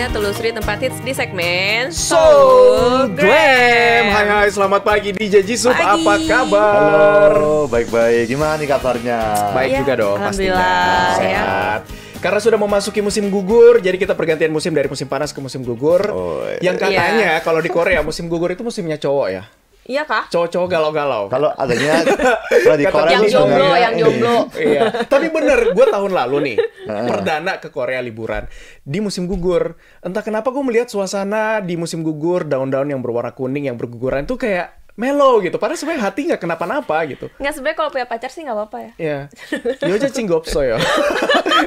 saatnya telusuri tempat hits di segmen Soul Glam. Hai, selamat pagi DJ Jisub, apa kabar? Halo, baik-baik. Gimana nih kabarnya? Baik Ya, juga dong, pastinya. alhamdulillah, Sehat. Karena sudah memasuki musim gugur, jadi kita pergantian musim dari musim panas ke musim gugur. Oh, Yang katanya kalau di Korea musim gugur itu musimnya cowok ya. Iya kah? Cowok-cowok galau-galau. Kalau adanya kalau di Kata Korea Yang itu jomblo, sebenarnya yang jomblo. Iya, tapi bener, gue tahun lalu nih perdana ke Korea liburan di musim gugur. Entah kenapa gue melihat suasana di musim gugur, daun-daun yang berwarna kuning yang berguguran tuh kayak mellow gitu. Padahal sebenarnya hati nggak kenapa-napa gitu. Nggak, sebenarnya kalau punya pacar sih nggak apa-apa ya. Iya, yo aja cinggopso ya.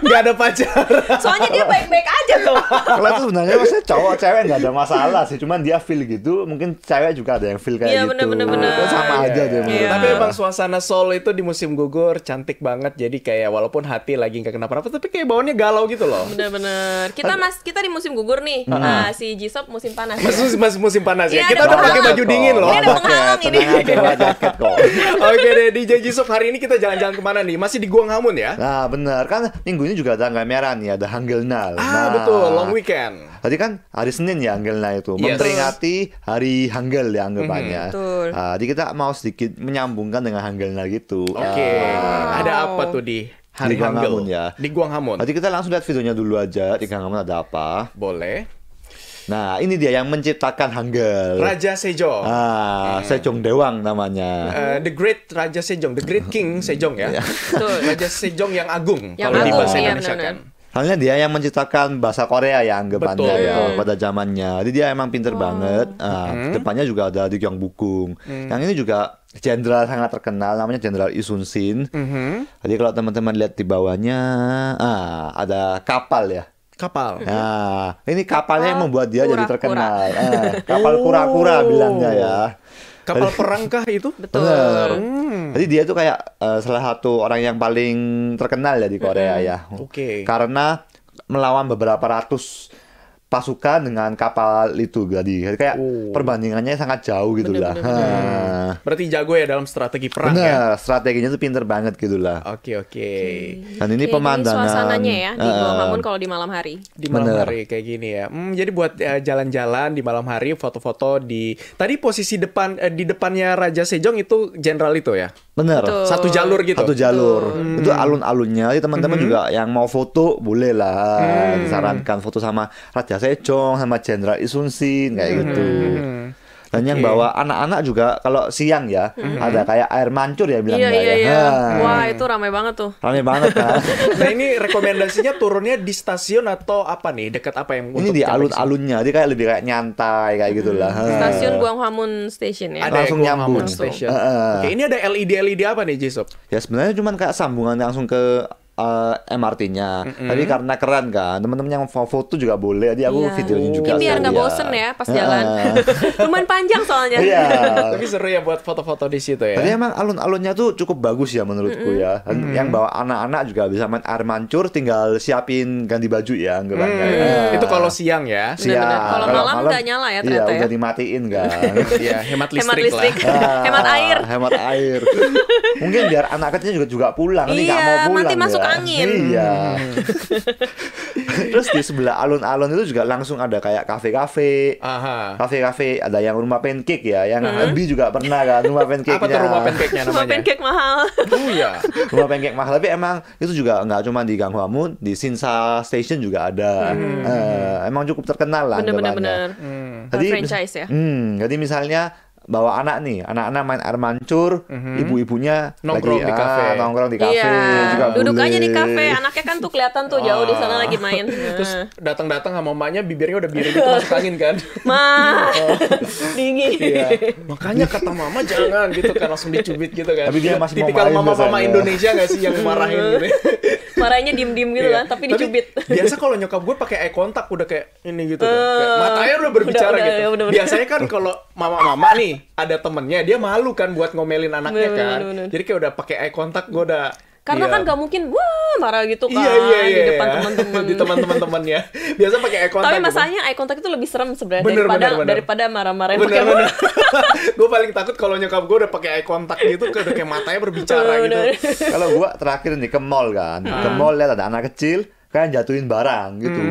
Nggak ada pacar. Soalnya dia baik-baik aja tuh. Kalau itu sebenarnya maksudnya cowok cewek nggak ada masalah sih, cuman dia feel gitu, mungkin cewek juga ada yang feel kayak Iya, gitu. bener-bener. Itu sama Iya, aja iya. deh menurut Iya. Tapi gue. emang suasana Seoul itu di musim gugur cantik banget. Jadi kayak walaupun hati lagi nggak kenapa-napa, tapi kayak bawaannya galau gitu loh. Bener-bener. Kita di musim gugur nih. Nah, si Jisop musim panas. Ya? Masih musim panas ya. Iya, Kita ada udah pakai penghalang. baju dingin loh. Ini ada penghalang ini. Tenang aja, bawa jaket kok. Oke deh, DJ Jisub, hari ini kita jalan-jalan kemana nih? Masih di Gwanghwamun ya? Nah, bener kan minggu ini juga ada tanggal merah nih, ada Hanggelnal. Ah, betul, long weekend. Tadi kan hari Senin ya Hanggelnal itu, Yes. memperingati hari Hangul ya anggapannya. Betul. Jadi kita mau sedikit menyambungkan dengan Hanggelnal gitu. Oke, ada apa tuh di hari Di Gwanghwamun Hangul? ya. Di Gwanghwamun. Nanti kita langsung lihat videonya dulu aja di Gwanghwamun ada apa. Boleh. Nah, ini dia yang menciptakan Hangul. Raja Sejong. Sejong Dewang namanya. The Great Raja Sejong, The Great King Sejong ya. Betul. Raja Sejong yang agung. Yang kalau di agung, bahasa iya, Indonesia benar-benar. kan. Halnya dia yang menciptakan bahasa Korea ya anggapannya Betul. ya pada zamannya. Jadi dia emang pinter banget. Depannya juga ada Lee Kyung Bukung. Yang ini juga jenderal sangat terkenal namanya Jenderal Lee Sun Sin. Jadi kalau teman-teman lihat di bawahnya ada kapal ya. Kapal. Nah, ini kapalnya yang membuat dia jadi kura-kura. terkenal. Kapal kura-kura bilangnya ya. Kapal perang kah itu? Betul. Bener. Jadi dia tuh kayak salah satu orang yang paling terkenal ya di Korea ya. Oke. Karena melawan beberapa ratus pasukan dengan kapal itu jadi kayak perbandingannya sangat jauh gitu lah. Berarti jago ya dalam strategi perang ya. Bener, strateginya tuh pinter banget gitu lah. Oke. Dan ini Kayak pemandangan gini suasananya ya di Gwanghwamun kalau di malam hari. Di malam Bener. hari kayak gini ya. Jadi buat jalan-jalan di malam hari, foto-foto di tadi posisi depan di depannya Raja Sejong itu jenderal itu ya. Bener. Betul. Satu jalur gitu. Satu jalur. Itu alun-alunnya. Jadi teman-teman juga yang mau foto boleh lah. Disarankan foto sama Raja Sejong sama Jenderal Lee Sun Sin kayak gitu. Dan yang bawa anak-anak juga kalau siang ya ada kayak air mancur ya bilangnya Iya. ya. Wah, itu ramai banget tuh. Rame banget kan. Nah, ini rekomendasinya turunnya di stasiun atau apa nih? Dekat apa yang Ini untuk di capai alun-alunnya, dia kayak lebih kayak nyantai kayak gitulah. Stasiun Gwanghwamun Station ya. Ada langsung Gwanghwamun nyambung. Station. Heeh. Oke, ini ada LED apa nih, Jisop? Ya sebenarnya cuman kayak sambungan langsung ke MRT-nya. Tapi karena keren kan, teman-teman yang mau foto juga boleh. Jadi aku Iya. videonya juga. Mungkin biar nggak sekalian. bosen ya pas jalan. Lumayan panjang soalnya. Iya. Tapi seru ya buat foto-foto di situ ya. Jadi emang alun-alunnya tuh cukup bagus ya menurutku ya. Dan yang bawa anak-anak juga bisa main air mancur, tinggal siapin ganti baju ya anggapannya. Itu kalau siang ya. Benar-benar. Kalau malam nggak nyala ya ternyata iya, ya. udah dimatiin kan. Iya, hemat Hemat listrik listrik. lah. Hemat air. Hemat air. Mungkin biar anak kecilnya juga pulang. Ini nggak Iya, mau pulang nanti masuk ya. angin. Iya. Terus di sebelah alun-alun itu juga langsung ada kayak kafe-kafe. Aha. Kafe-kafe ada yang rumah pancake ya, yang Abi juga pernah kan rumah pancake-nya. Apa tuh rumah pancake-nya Cuma namanya? pancake mahal. Oh iya. Rumah pancake mahal, tapi emang itu juga nggak cuma di Gwanghwamun, di Sinsa Station juga ada. Emang cukup terkenal lah anggapannya. Bener-bener. Jadi Franchise ya. Jadi misalnya bawa anak nih, anak-anak main air mancur, ibu-ibunya Nongkrong di kafe. nongkrong di kafe juga Iya. Duduk boleh. aja di kafe. Anaknya kan tuh kelihatan tuh jauh di sana lagi main. Terus datang-datang sama mamanya bibirnya udah biru gitu masuk angin kan. Mah, dingin. Iya. Makanya kata mama jangan gitu kan langsung dicubit gitu kan. Tapi dia masih mau tipikal main mama-mama biasanya. Indonesia nggak sih yang marahin gitu. Marahnya diem-diem gitu Iya. kan, tapi dicubit. Biasa kalau nyokap gue pakai eye contact udah kayak ini gitu kan. Kayak matanya udah berbicara udah, gitu. udah. Biasanya kan kalau mama-mama nih ada temennya dia malu kan buat ngomelin anaknya Bener, kan. bener. Jadi kayak udah pakai eye contact gue udah Karena iya. kan gak mungkin wah marah gitu kan Iya, di depan teman-teman. Di teman-temannya. Biasa pakai eye contact. Tapi gitu. masalahnya eye contact itu lebih serem sebenarnya Bener, bener. daripada marah-marahin pakai Bener-bener. Gue paling takut kalau nyokap gue udah pakai eye contact gitu, kayak udah kayak matanya berbicara gitu. Bener. Kalau gua terakhir nih ke mall kan, ke mall lihat ada anak kecil kayak jatuhin barang gitu.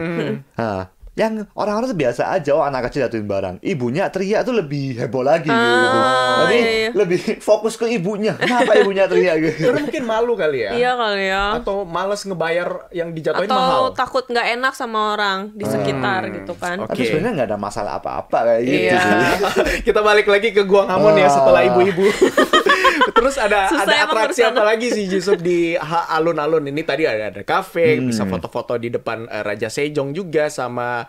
Nah, yang orang-orang tuh biasa aja, anak kecil jatuhin barang, ibunya teriak tuh lebih heboh lagi gitu. Jadi iya. lebih fokus ke ibunya. Kenapa ibunya teriak gitu? Karena mungkin malu kali ya. Iya kali ya. Atau malas ngebayar yang dijatuhin Atau mahal. takut nggak enak sama orang di sekitar gitu kan. Oke. Tapi sebenarnya nggak ada masalah apa-apa kayak gitu Iya. sih. Kita balik lagi ke Gua Ngamun ya setelah ibu-ibu. Terus ada Susah emang atraksi bersana. apa lagi sih Yusuf di alun-alun ini? Tadi ada kafe, bisa foto-foto di depan Raja Sejong juga sama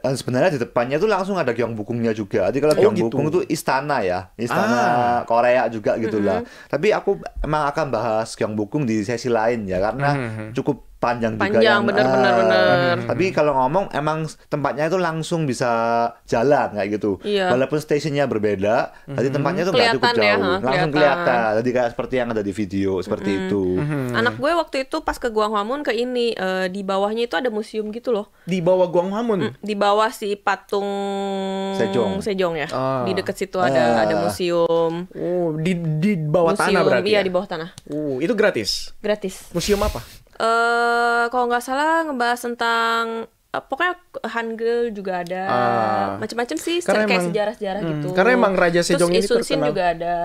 Dan sebenarnya di depannya tuh langsung ada Gyeongbokgungnya juga. Jadi kalau Oh, Gyeongbokgung gitu. itu istana ya, istana Korea juga gitulah. Tapi aku emang akan bahas Gyeongbokgung di sesi lain ya, karena cukup panjang juga Panjang, bener. Tapi kalau ngomong emang tempatnya itu langsung bisa jalan kayak gitu. Iya. Walaupun stasiunnya berbeda, tapi tempatnya itu nggak cukup Kelihatan ya, jauh, langsung kelihatan. kelihatan. Jadi kayak seperti yang ada di video seperti itu. Anak gue waktu itu pas ke Gwanghwamun ke ini di bawahnya itu ada museum gitu loh. di bawah Gua Ngamun. Di bawah si patung Sejong. ya. Ah. Di dekat situ ada museum. Oh, di bawah tanah Museum, berarti. iya ya? di bawah tanah. Itu gratis. Gratis. Museum apa? Kalau nggak salah ngebahas tentang pokoknya Hangul juga ada, macam-macam sih, Karena kayak emang- sejarah-sejarah gitu. karena emang Raja Sejong ini Terus Isun Sin terkenal. juga ada.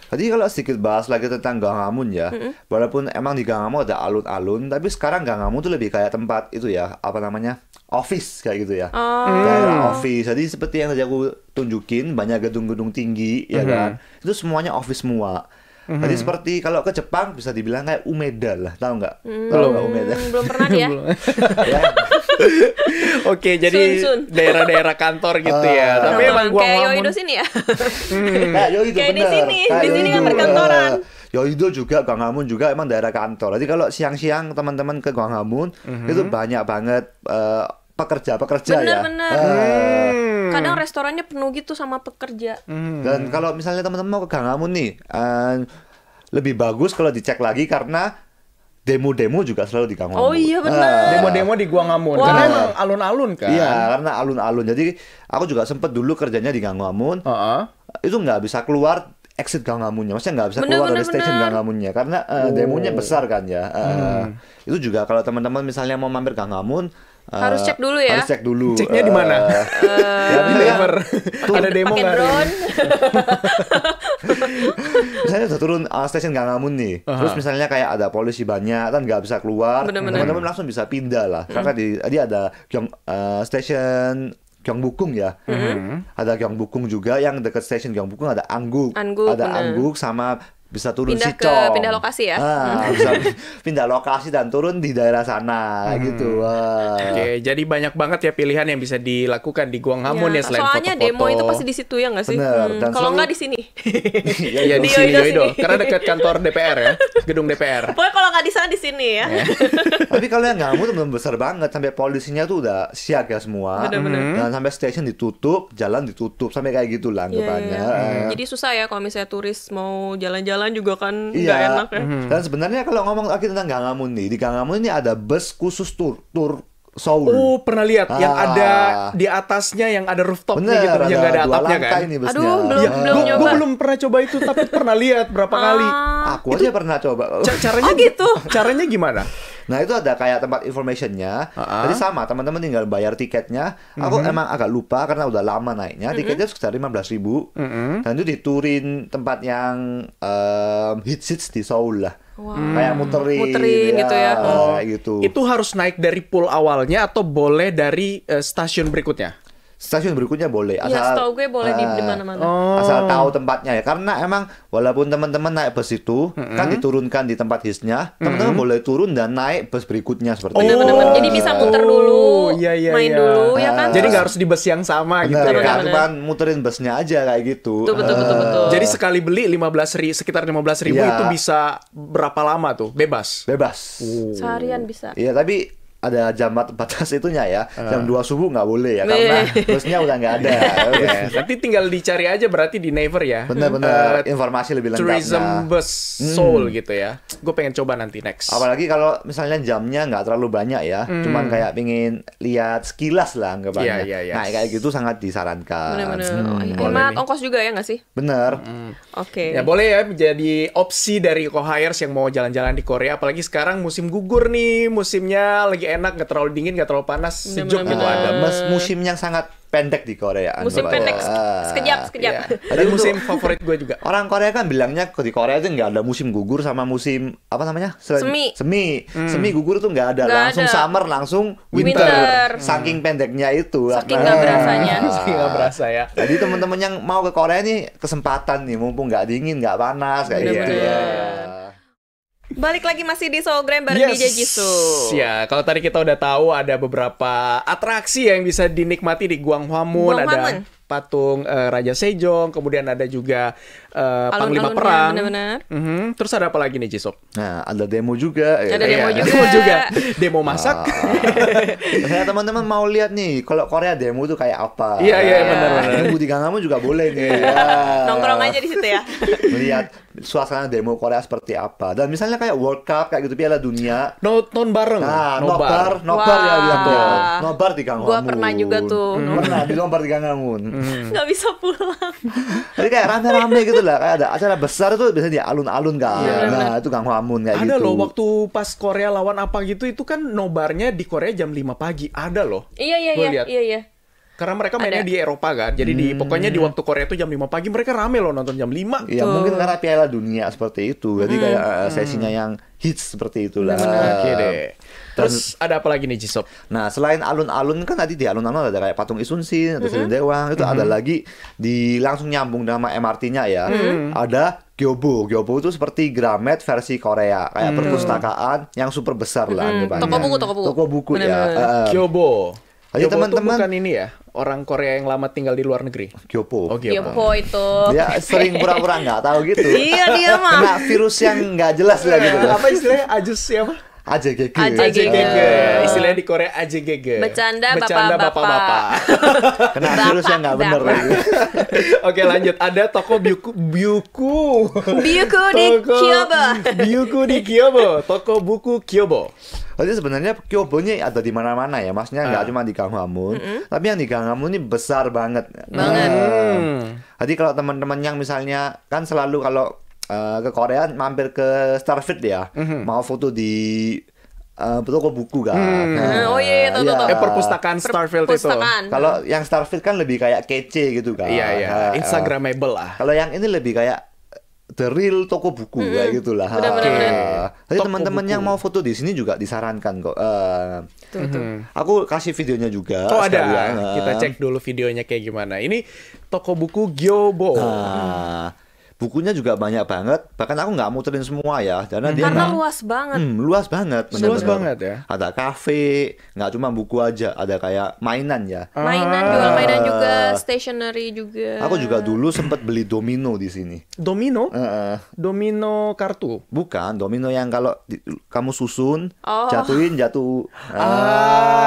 Tadi kalau sedikit bahas lagi tentang Ganggamun ya, walaupun emang di Ganggamun ada alun-alun, tapi sekarang Ganggamun tuh lebih kayak tempat itu ya, apa namanya, office kayak gitu ya, daerah office. Jadi seperti yang tadi aku tunjukin, banyak gedung-gedung tinggi ya kan, itu semuanya office semua. Jadi seperti kalau ke Jepang bisa dibilang kayak Umeda lah, tahu nggak? Tahu nggak Umeda? Belum pernah dia. Ya. Oke, jadi Sun. daerah-daerah kantor gitu ya. Tapi emang Gua Kayak Ngamun. Yoido sini ya. Kayak Yoido Kayak di bener. sini, Kayak di sini kan Yoido. perkantoran. Yoido juga, Gwanghwamun juga emang daerah kantor. Jadi kalau siang-siang teman-teman ke Gwanghwamun itu banyak banget pekerja-pekerja ya. Bener-bener. Kadang restorannya penuh gitu sama pekerja. Dan kalau misalnya teman-teman mau ke Gwanghwamun nih, lebih bagus kalau dicek lagi karena demo-demo juga selalu di Gwanghwamun. Oh iya bener. Demo-demo di Gua Ngamun. Wah. Karena emang alun-alun kan. Iya, karena alun-alun. Jadi aku juga sempet dulu kerjanya di Gwanghwamun. Heeh. Itu nggak bisa keluar exit Ganggamunnya, maksudnya nggak bisa Bener, keluar dari bener, stasiun bener. Ganggamunnya karena demonya besar kan ya. Itu juga kalau teman-teman misalnya mau mampir Ganggamun Harus cek dulu ya. Harus cek dulu. Ceknya di mana? Ya, Di lever. Ada demo Pakai nggak? drone. Misalnya udah turun stasiun Ganggamun nih, terus misalnya kayak ada polisi banyak kan nggak bisa keluar, Bener-bener. teman-teman langsung bisa pindah lah. Karena di ada stasiun Gyeongbokgung ya. Ada Gyeongbokgung juga yang dekat stasiun Gyeongbokgung ada Angguk. Angguk, ada bener. Angguk sama bisa turun Pindah ke- Sichong. pindah lokasi ya? Bisa pindah lokasi dan turun di daerah sana gitu. Wah. Oke, jadi banyak banget ya pilihan yang bisa dilakukan di Gua Ngamun ya, Iya, selain soalnya foto-foto. demo itu pasti di situ ya nggak sih? Bener, dan Kalau selalu- nggak di sini. Iya, di Di sini Yoido Yoido. sini. Karena dekat kantor DPR ya, gedung DPR. Pokoknya kalau nggak di sana di sini ya. Tapi kalau yang Ganggamun tuh belum besar banget, sampai polisinya tuh udah siaga semua. Bener-bener. Dan sampai stasiun ditutup, jalan ditutup, sampai kayak gitulah Iya, anggapannya. iya. Jadi susah ya kalau misalnya turis mau jalan-jalan juga kan Iya. nggak enak ya. Dan sebenarnya kalau ngomong lagi tentang Ganggamun nih, di Ganggamun ini ada bus khusus tur Seoul. Oh, pernah lihat yang Ah. ada di atasnya yang ada rooftopnya Bener, gitu, yang nggak ada dua atapnya lantai kan? nih busnya. Aduh, belum Ya, belum gue nyoba. belum pernah coba itu, tapi pernah lihat berapa kali. Aku aja pernah coba. Caranya Oh, gitu. Caranya gimana? Nah itu ada kayak tempat informationnya. Jadi sama teman-teman tinggal bayar tiketnya. Aku emang agak lupa karena udah lama naiknya. Tiketnya sekitar 15.000. Dan itu diturin tempat yang hits di Seoul lah. Kayak muterin gitu ya. Kayak gitu. Itu harus naik dari pool awalnya atau boleh dari stasiun berikutnya? Stasiun berikutnya boleh. Iya, setahu gue boleh di mana-mana. Asal tahu tempatnya ya. Karena emang walaupun teman-teman naik bus itu kan diturunkan di tempat hisnya, teman-teman boleh turun dan naik bus berikutnya seperti itu. Bener-bener. Jadi bisa muter dulu, iya, iya, main iya. dulu ya kan. Jadi nggak harus di bus yang sama gitu Bener, ya? kan? Cuman muterin busnya aja kayak gitu. Betul. Jadi sekali beli 15.000, sekitar 15.000 Iya. itu bisa berapa lama tuh? Bebas? Bebas. Seharian bisa. Iya, tapi ada jam batas itunya ya. Jam 2 subuh nggak boleh ya, karena busnya udah nggak ada. Ya, nanti tinggal dicari aja berarti di Naver ya. Bener-bener informasi lebih Tourism lengkapnya. Bus Seoul gitu ya. Gue pengen coba nanti next. Apalagi kalau misalnya jamnya nggak terlalu banyak ya, cuman kayak pingin lihat sekilas lah anggapannya. Iya. Nah kayak gitu sangat disarankan. Bener-bener. Hemat ongkos juga ya nggak sih? Bener. Oke. Ya boleh ya menjadi opsi dari Eco Hires yang mau jalan-jalan di Korea. Apalagi sekarang musim gugur nih, musimnya lagi enak, nggak terlalu dingin, nggak terlalu panas, sejuk gitu Bener-bener. ada. Musim yang sangat pendek di Korea. Musim Coba pendek, ya. sekejap. Iya. Jadi Dan untuk- musim favorit gue juga. Orang Korea kan bilangnya di Korea itu nggak ada musim gugur sama musim apa namanya? Semi. Semi gugur itu nggak ada. Nggak Langsung ada. summer, langsung winter. Winter. Saking pendeknya itu. Saking nggak berasanya. Meski nggak berasa ya. Jadi teman-teman yang mau ke Korea nih kesempatan nih, mumpung nggak dingin, nggak panas kayak gitu Bener-bener. ya. Balik lagi masih di Soulgram bareng DJ Jisoo. Ya, kalau tadi kita udah tahu ada beberapa atraksi yang bisa dinikmati di Gwanghwamun. Gwanghwamun. Ada patung Raja Sejong, kemudian ada juga Panglima Alun-alunnya, Perang. bener-bener. Terus ada apa lagi nih, Jisoo? Nah, ada demo juga. ya. Ada demo Iya, juga. demo juga. Demo masak. Saya teman-teman mau lihat nih, kalau Korea demo tuh kayak apa? Iya, iya, Nah, benar-benar. Demo di Gangnam juga boleh nih. Ya. Nongkrong aja di situ ya. Melihat suasana demo Korea seperti apa. Dan misalnya kayak World Cup kayak gitu, Piala Dunia. Nonton bareng. Nah, nobar. nobar ya Wah. bilangnya. Nobar di Gangnam. Gua pernah juga tuh. Pernah di nobar di Gangnam. Nggak bisa pulang. Jadi kayak rame-rame gitu lah, kayak ada acara besar tuh biasanya di alun-alun kan. Iya, Nah, itu Gangnam kayak Ada gitu. loh waktu pas Korea lawan apa gitu itu kan nobarnya di Korea jam 5 pagi. Ada loh. Iya. Gua lihat. Iya. Karena mereka mainnya Ada. di Eropa kan. Jadi pokoknya di waktu Korea itu jam 5 pagi mereka rame loh nonton jam 5. Ya mungkin karena Piala Dunia seperti itu. Jadi kayak sesinya yang hits seperti itulah. Oke deh. Terus ada apa lagi nih, Jisoo? Nah, selain alun-alun kan tadi di alun-alun ada kayak patung Isunsin, ada Selin Dewang, itu ada lagi di langsung nyambung sama MRT-nya ya. Ada Gyobo. Gyobo itu seperti Gramet versi Korea, kayak perpustakaan yang super besar lah anggapannya. Toko buku, toko buku. Toko buku ya. Bener-bener. Kyobo. Jadi Kyobo tuh teman-teman- bukan ini ya, orang Korea yang lama tinggal di luar negeri. Gyobo. Oh, Kyobo. Yopo itu. Dia sering pura-pura nggak tahu gitu. Iya, dia mah. Kena virus yang nggak jelas lah gitu. Apa istilahnya? Ajus siapa? AJGG. AJGG. AJGG. Istilahnya di Korea AJGG. Bercanda, bapak-bapak. Kena virus yang nggak bener Bapak. lagi. Oke, lanjut. Ada toko Byuku. Byuku di Kyobo. Byuku di Kyobo. Toko buku Kyobo. Jadi sebenarnya Kyobo ini ada di mana-mana ya, maksudnya nggak cuma di Gangwamun, tapi yang di Gangwamun ini besar banget. Banget. Jadi kalau teman-teman yang misalnya kan selalu kalau ke Korea mampir ke Starfit ya, mau foto di toko buku kan. Oh iya, tahu. Perpustakaan Starfield itu. Perpustakaan. Kalau yang Starfit kan lebih kayak kece gitu kan. Iya. Instagramable lah. Kalau yang ini lebih kayak the real toko buku kayak gitulah. Bener-bener. Jadi Toko teman-teman buku. yang mau foto di sini juga disarankan kok. Tuh. Aku kasih videonya juga. Oh, ada. sekalian. Kita cek dulu videonya kayak gimana. Ini toko buku Gyobo. Bukunya juga banyak banget. Bahkan aku nggak muterin semua ya, karena dia Karena nggak- luas banget. luas banget. Luas bener-bener. banget ya. Ada kafe, nggak cuma buku aja, ada kayak mainan ya. Mainan, jual mainan juga, stationery juga. Aku juga dulu sempat beli domino di sini. Domino? Heeh. Domino kartu. Bukan, domino yang kalau kamu susun, Oh. jatuhin jatuh.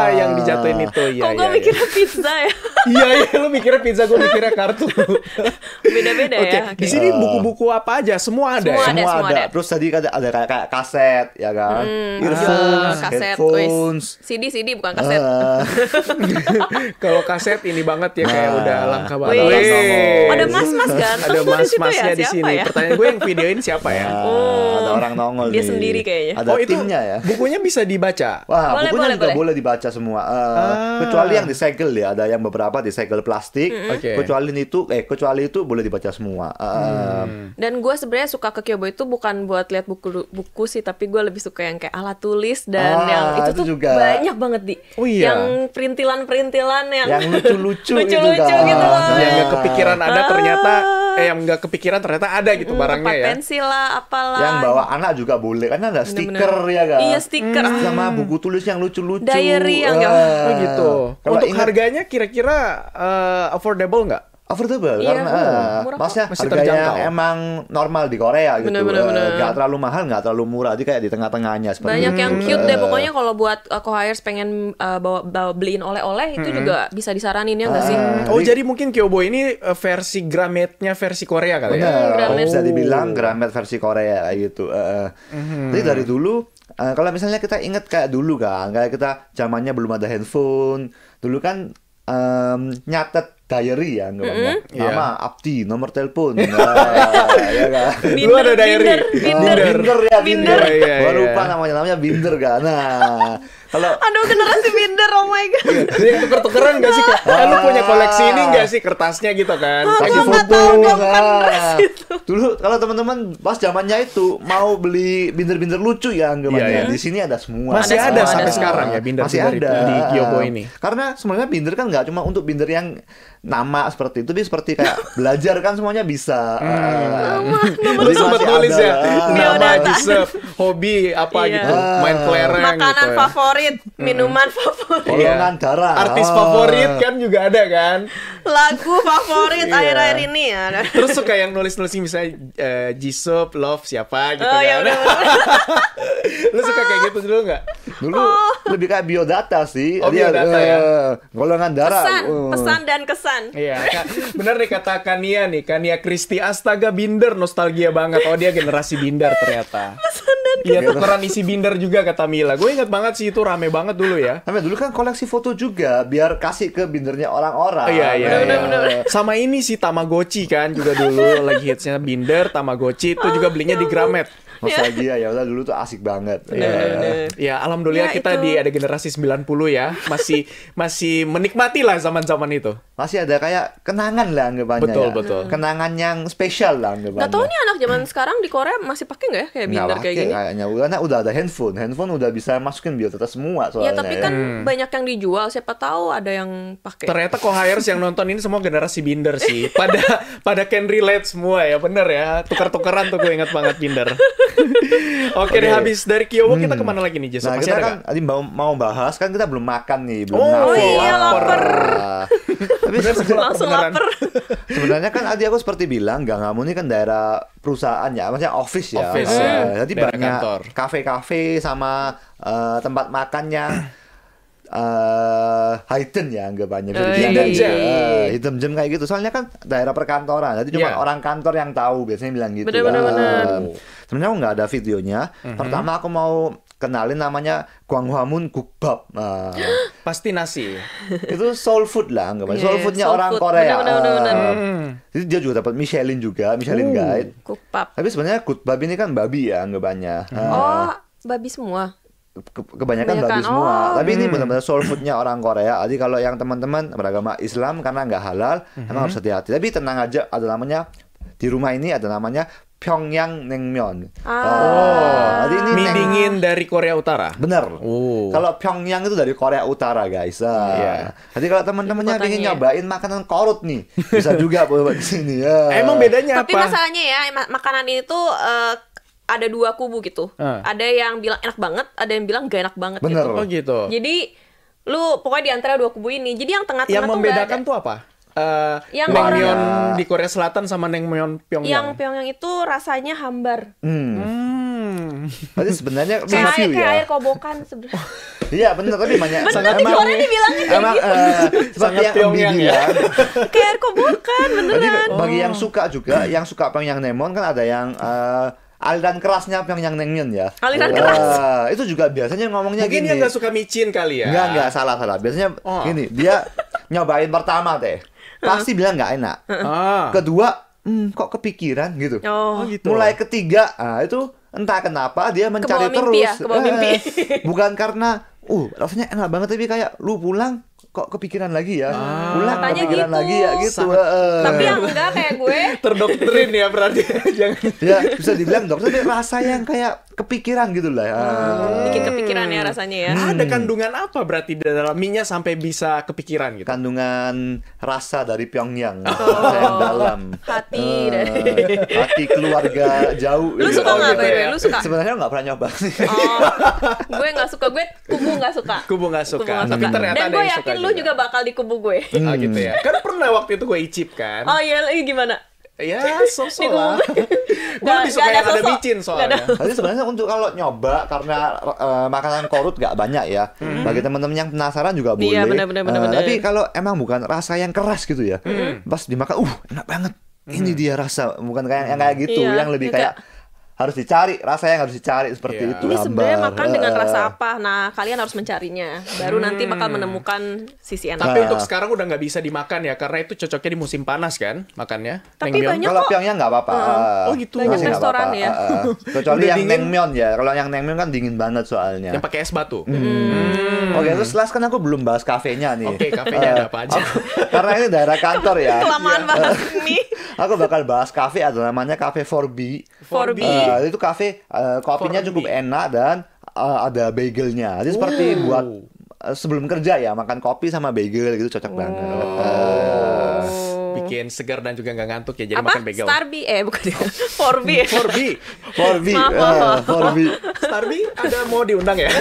Yang dijatuhin itu. Iya, Kok gue mikirnya pizza ya? Iya, lu mikirnya pizza, gue mikirnya kartu. Beda-beda Oke, ya. di sini buku-buku apa aja? Semua ada Semua ya? ada. Semua ada. ada. Terus tadi ada kayak kaset, ya kan? Earphones, kaset, headphones. CD bukan kaset. Kalau kaset ini banget ya, kayak udah langka banget. Wih. Wih. Ada mas-mas ganteng Ada tuh di situ mas-masnya ya? di Siapa sini. ya? Pertanyaan gue yang videoin siapa ya? Ada orang nongol Dia nih. sendiri kayaknya. Ada Oh, itu timnya ya. bukunya bisa dibaca. Wah, Boleh, bukunya juga boleh. boleh dibaca semua. Kecuali yang disegel ya, ada yang beberapa disegel plastik. Oke. Kecuali itu boleh dibaca semua. Dan gue sebenarnya suka ke Kyobo itu bukan buat lihat buku sih, tapi gue lebih suka yang kayak alat tulis dan yang itu itu tuh juga. banyak banget di. Oh iya. Yang perintilan-perintilan yang Yang lucu-lucu lucu-lucu kan. gitu loh. Yang nggak kepikiran ada ternyata, yang nggak kepikiran ternyata ada gitu barangnya tempat ya. pensil lah, apalah. Yang bawa anak juga boleh, karena ada Bener-bener. stiker ya kan. Iya, stiker. Sama buku tulis yang lucu-lucu. Diary yang Oh gitu. Kalau Untuk ingat- harganya kira-kira affordable nggak? affordable Iya, karena murah kok. maksudnya Masih harga terjangkau. yang emang normal di Korea gitu. Bener. Nggak terlalu mahal, nggak terlalu murah. Jadi kayak di tengah-tengahnya seperti Banyak itu. yang cute deh pokoknya. Kalau buat co-hires pengen beliin oleh-oleh itu juga bisa disaranin ya nggak sih? Oh jadi mungkin Kyobo ini versi Grametnya versi Korea kali ya? Bener, Gramet. bisa dibilang Gramet versi Korea kayak gitu. Jadi dari dulu, kalau misalnya kita ingat kayak dulu kan, kayak kita zamannya belum ada handphone, dulu kan nyatet diary ya, nama Iya. Abdi, nomor telepon, ya kan. Dulu ada diary. Binder. Binder ya, Binder. Binder. Iya, Gua iya. lupa namanya Binder kan. Nah, Kalau Aduh, generasi binder, oh my god. Jadi yang tuker-tukeran gak sih? Lu punya koleksi ini gak sih kertasnya gitu kan? lagi Gua nggak foto tahu, gua bukan nah. generasi itu. Dulu kalau teman-teman pas zamannya itu mau beli binder-binder lucu ya anggapannya. Iya, iya. Di sini ada semua. Masih Ada ada semua, sampai ada sekarang ya Masih binder-binder itu ada di Kyobo ini. Karena sebenarnya binder kan nggak cuma untuk binder yang nama seperti itu, tapi seperti kayak belajar kan semuanya bisa. Lu sempat tulis ya nama Biodata. Gisep, hobi apa Iya. gitu, main kelereng Makanan gitu ya. favorit, minuman favorit, Golongan darah. Artis favorit kan juga ada kan. lagu favorit Iya. akhir-akhir ini ya. Terus suka yang nulis-nulis misalnya Jisoo love siapa gitu Oh kan. ya udah. Lu suka kayak gitu dulu nggak? Dulu lebih kayak biodata sih. Oh, biodata ya. Golongan darah. Pesan, pesan dan kesan. Iya, bener nih kata Kania nih, Kania Kristi, astaga binder, nostalgia banget. Oh dia generasi binder ternyata. Iya tukeran isi binder juga kata Mila. Gue ingat banget sih itu rame banget dulu ya. Tapi dulu kan koleksi foto juga biar kasih ke bindernya orang-orang. Iya iya. Bener-bener. iya. Sama ini sih Tamagotchi kan juga dulu lagi hitsnya binder, Tamagotchi itu juga belinya di Gramet. Nostalgia ya udah dulu tuh asik banget. Bener-bener. Ya alhamdulillah Ya, kita itu. di ada generasi 90 ya, masih menikmati lah zaman-zaman itu. Masih ada kayak kenangan lah anggapannya. Betul, ya. betul. Kenangan yang spesial lah anggapannya. Gak tau nih anak zaman sekarang di Korea masih pakai nggak ya kayak Nggak binder kayak pakai gini? kayaknya karena udah ada handphone udah bisa masukin biodata semua Ya soalnya. tapi kan banyak yang dijual, siapa tahu ada yang pakai. Ternyata co-hires yang nonton ini semua generasi binder sih. Pada can relate semua ya, bener ya. Tukar-tukaran tuh gue ingat banget binder. Oke deh, habis dari Kyobo kita kemana lagi nih, Jess? Nah, Masih kita ada kan nggak? tadi mau bahas kan kita belum makan nih, belum Oh, nafsu, iya, lapar. Tapi Bener, sebenarnya- Langsung beneran. lapar. sebenarnya kan tadi aku seperti bilang Ganggamu ini kan daerah perusahaan ya, maksudnya office ya. Office, ya. Jadi Daerah banyak kantor. kafe-kafe sama tempat makan yang hidden ya anggapannya bisa dibilang Hidden kayak gitu. gem. Hidden gem kayak gitu. Soalnya kan daerah perkantoran. Jadi cuma Iya. orang kantor yang tahu biasanya bilang gitu. Bener. Sebenarnya aku nggak ada videonya. Pertama aku mau kenalin namanya Gwanghwamun Gukbap. Nah, Pasti nasi. itu soul food lah anggapannya. Soul Iya, foodnya soul orang food. Korea. Bener. Jadi dia juga dapat Michelin juga, Michelin Guide. Kupap. Tapi sebenarnya Gukbap ini kan babi ya anggapannya. Oh, babi semua. Kebanyakan babi Kebanyakan, semua. oh. Tapi ini benar-benar soul foodnya orang Korea. Jadi kalau yang teman-teman beragama Islam karena nggak halal, emang harus hati-hati. Tapi tenang aja, ada namanya di rumah ini ada namanya Pyongyang Naengmyeon. Jadi ini Mie dingin dari Korea Utara. Bener. Oh. Kalau Pyongyang itu dari Korea Utara, guys. Iya. Jadi kalau teman-temannya Kotanya. ingin nyobain makanan korut nih, bisa juga buat di sini ya. Emang bedanya Tapi apa? masalahnya ya, makanan ini tuh ada dua kubu gitu. Ada yang bilang enak banget, ada yang bilang gak enak banget Bener. gitu. Oh gitu. Jadi lu pokoknya di antara dua kubu ini. Jadi yang tengah-tengah Yang tuh nggak membedakan ada. tuh apa? Yang Naengmyeon orang- di Korea Selatan sama Naengmyeon Yang Pyongyang. Pyongyang itu rasanya hambar. Berarti sebenarnya Kayak review kayak ya. air kobokan sebenarnya. Iya bener tapi banyak. Sangat Tapi orang dibilangnya kayak emang gitu. seperti Sangat yang Embi Pyongyang ya. bilang. Kayak air kobokan Jadi beneran. bagi yang suka juga, yang suka Pyongyang Naengmyeon kan ada yang aliran kerasnya Pyongyang Naengmyeon ya. Aliran keras. Itu juga biasanya ngomongnya Mungkin gini. dia nggak suka micin kali ya. Enggak, salah. Biasanya Oh. gini, dia nyobain pertama teh. Pasti bilang nggak enak. Ah. Kedua, kok kepikiran gitu. Oh, gitu. Mulai ketiga, itu entah kenapa dia mencari Kebawa mimpi terus. ya, kebawa mimpi. Bukan karena rasanya enak banget tapi kayak lu pulang kok kepikiran lagi ya. Pulang Katanya kepikiran gitu. lagi ya gitu. Sangat- Tapi yang enggak kayak gue. Terdoktrin ya berarti. Jangan. Ya bisa dibilang dokter tapi rasa yang kayak kepikiran gitu lah. Bikin kepikiran ya rasanya ya. Ada kandungan apa berarti di dalam minyak sampai bisa kepikiran gitu? Kandungan rasa dari Pyongyang, rasa yang dalam. Hati Eh, dari. hati keluarga jauh. Lu gitu. suka nggak gitu by the way? ya? Lu suka? Sebenarnya nggak pernah nyoba sih. Oh, gue nggak suka. Gue kubu nggak suka. Kubu nggak suka. Kubu nggak Tapi suka. ternyata Dan ada gue yang yakin suka lu juga bakal di kubu gue. Ah gitu ya. Kan pernah waktu itu gue icip kan. Oh iya, gimana? Ya, Di sosok kubu lah. gue. Gue Nggak- lebih suka nggak ada yang ada sosok. micin Nggak soalnya. ada. Tapi sebenarnya untuk kalau nyoba karena makanan korut nggak banyak ya. Bagi teman-teman yang penasaran juga boleh. Iya, benar-benar. Tapi kalau emang bukan rasa yang keras gitu ya, pas dimakan, enak banget. Ini dia rasa, bukan kayak yang kayak gitu, Iya, yang lebih kayak- kayak harus dicari, rasanya yang harus dicari seperti Iya. itu. Ini sebenarnya hambar. makan dengan rasa apa? Nah, kalian harus mencarinya. Baru nanti bakal menemukan sisi enak. Tapi untuk sekarang udah nggak bisa dimakan ya, karena itu cocoknya di musim panas kan makannya. Tapi naengmyeon. banyak Kalau kok. Pyongyang nggak apa-apa. Oh gitu. Banyak Masih nggak restoran apa-apa. ya. Kecuali Udah yang dingin. naengmyeon ya. Kalau yang naengmyeon kan dingin banget soalnya. Yang pakai es batu. Oke, terus last kan aku belum bahas kafenya nih. Oke, kafenya ada apa aja? Karena ini daerah kantor ya. Kelamaan bahas ini. Aku bakal bahas kafe, ada namanya Cafe 4B. 4B. Itu kafe kopinya 4B. cukup enak dan ada bagelnya. Jadi seperti buat sebelum kerja ya, makan kopi sama bagel gitu cocok banget. Bikin segar dan juga nggak ngantuk ya, jadi Apa? makan bagel. Starby? Bukan ya. 4B. 4B. 4B, Maaf. 4B. Starby ada mau diundang ya?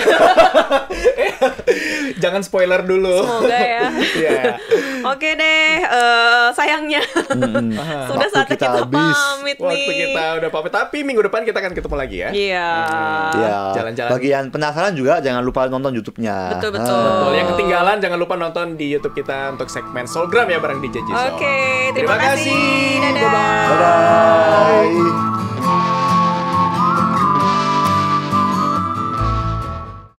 Jangan spoiler dulu. Semoga ya. Iya. Oke deh, sayangnya sudah Waktu saatnya kita kita habis. pamit nih. Waktu kita udah pamit, tapi minggu depan kita akan ketemu lagi ya. Iya. Ya, Jalan-jalan. bagi yang penasaran juga jangan lupa nonton YouTube-nya. Betul, betul. Betul, yang ketinggalan jangan lupa nonton di YouTube kita untuk segmen Solgram ya bareng DJ Jiso. Oke, terima kasih. Dadah. Bye-bye. Bye-bye.